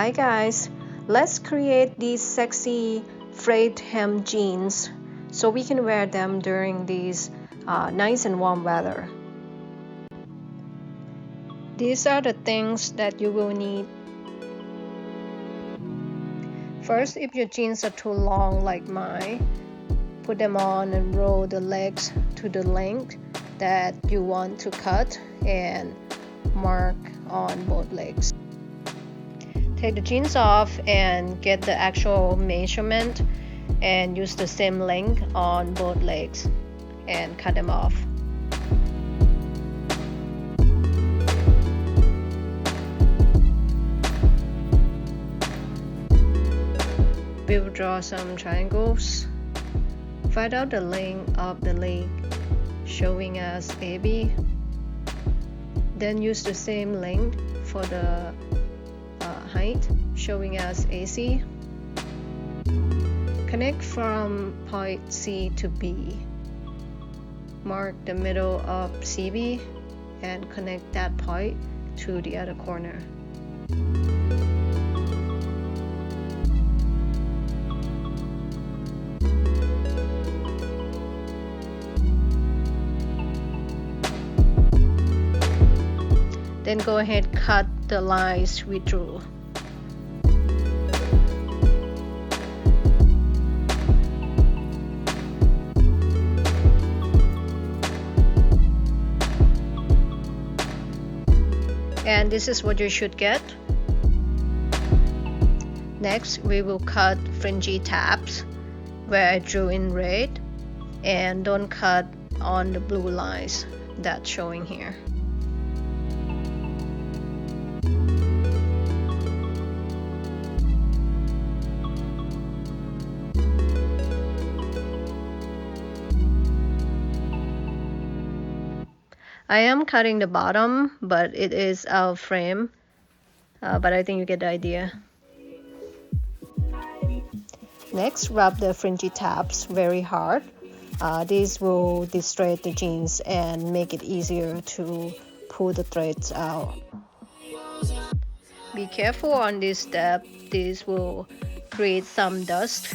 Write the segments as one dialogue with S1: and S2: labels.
S1: Hi guys, let's create these sexy frayed hem jeans so we can wear them during these nice and warm weather. These are the things that you will need. First, if your jeans are too long like mine, put them on and roll the legs to the length that you want to cut and mark on both legs. Take the jeans off and get the actual measurement and use the same length on both legs and cut them off. We will draw some triangles. Find out the length of the leg showing as AB. Then use the same length for the height showing as AC. Connect from point C to B. Mark the middle of CB and connect that point to the other corner. Then go ahead, cut the lines we drew. And this is what you should get. Next, we will cut fringy tabs where I drew in red, and don't cut on the blue lines that's showing here. I am cutting the bottom, but it is out of frame, but I think you get the idea. Next, rub the fringy tabs very hard. These will distress the jeans and make it easier to pull the threads out. Be careful on this step. This will create some dust.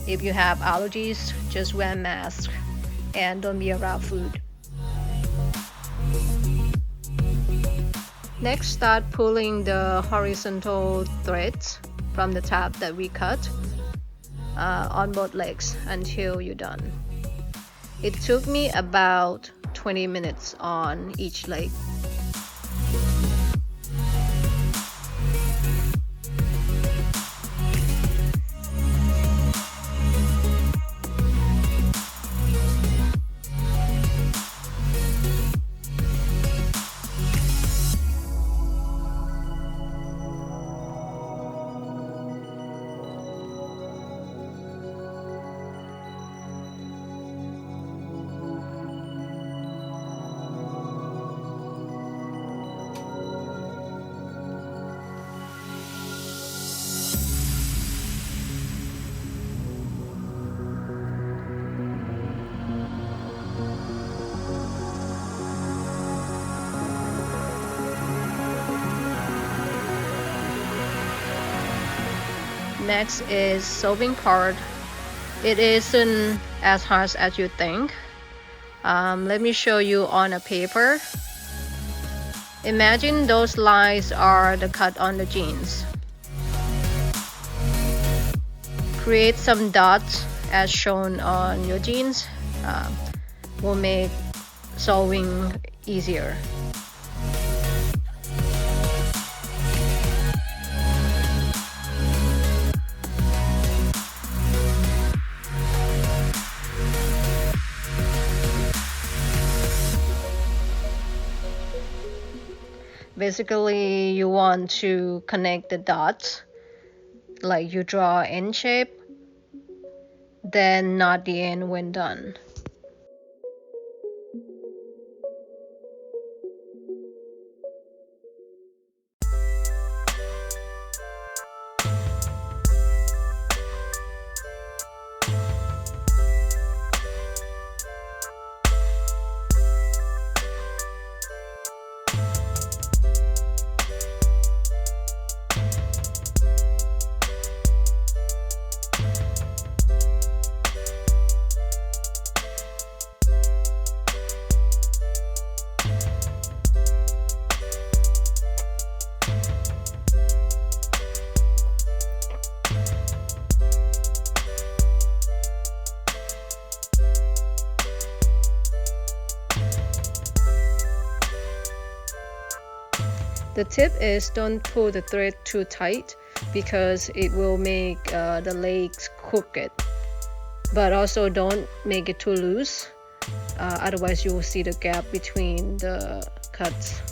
S1: If you have allergies, just wear a mask and don't be around food. Next, start pulling the horizontal threads from the tab that we cut on both legs until you're done. It took me about 20 minutes on each leg. Next is sewing part. It isn't as hard as you think. Let me show you on a paper. Imagine those lines are the cut on the jeans. Create some dots as shown on your jeans. Will make sewing easier. Basically, you want to connect the dots, like you draw N shape, then knot the end when done. The tip is don't pull the thread too tight because it will make the legs crooked. But also don't make it too loose, otherwise you will see the gap between the cuts.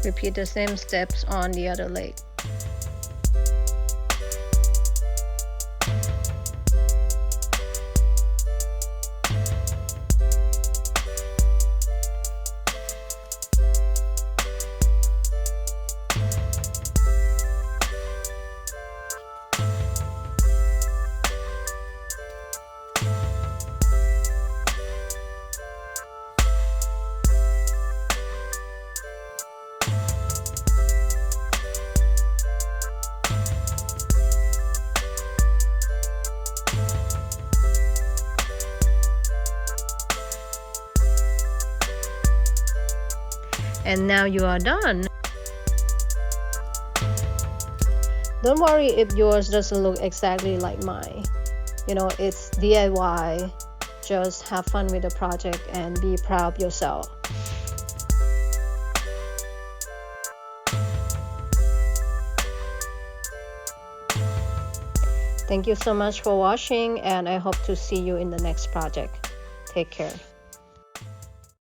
S1: Repeat the same steps on the other leg. And now you are done. Don't worry if yours doesn't look exactly like mine. You know, it's DIY. Just have fun with the project and be proud of yourself. Thank you so much for watching, and I hope to see you in the next project. Take care.